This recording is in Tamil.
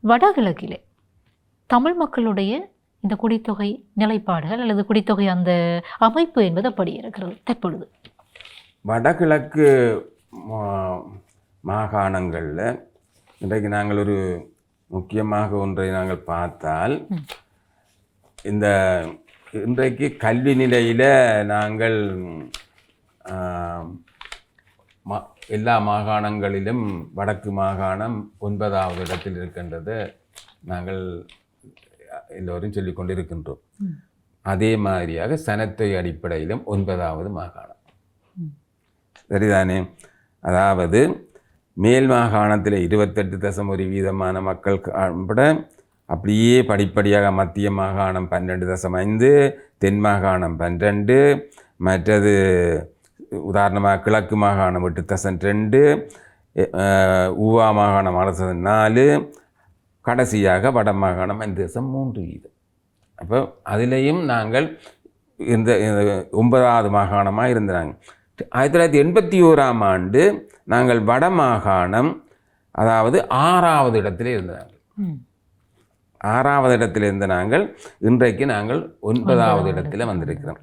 வடகிழக்கிலே தமிழ் மக்களுடைய இந்த குடித்தொகை நிலைப்பாடுகள் அல்லது குடித்தொகை அந்த அமைப்பு என்பது அப்படி இருக்கிறது தற்பொழுது? வடகிழக்கு மாகாணங்களில் இன்றைக்கு நாங்கள் ஒரு முக்கியமாக ஒன்றை நாங்கள் பார்த்தால், இந்த இன்றைக்கு கல்வி நிலையில் நாங்கள் எல்லா மாகாணங்களிலும் வடக்கு மாகாணம் 9வது இடத்தில் இருக்கின்றது நாங்கள் எல்லோரும் சொல்லிக் கொண்டிருக்கின்றோம். அதே மாதிரியாக சனத்தொகை அடிப்படையிலும் 9வது மாகாணம். சரிதானே? அதாவது மேல் மாகாணத்தில் 28.1% மக்கள் காணப்பட, அப்படியே படிப்படியாக மத்திய மாகாணம் 12.5, தென் மாகாணம் 12, மற்றது உதாரணமாக கிழக்கு மாகாணம் 8.2, ஊவா மாகாணம் 4, கடைசியாக வட மாகாணம் 5.3%. அப்போ அதிலையும் நாங்கள் இந்த 9வது மாகாணமாக இருந்தாங்க. 1981ஆம் ஆண்டு நாங்கள் வட மாகாணம் அதாவது 6வது இடத்திலே இருந்தாங்க. 6வது இடத்தில் இருந்த நாங்கள் இன்றைக்கு நாங்கள் 9வது இடத்துல வந்திருக்கிறோம்.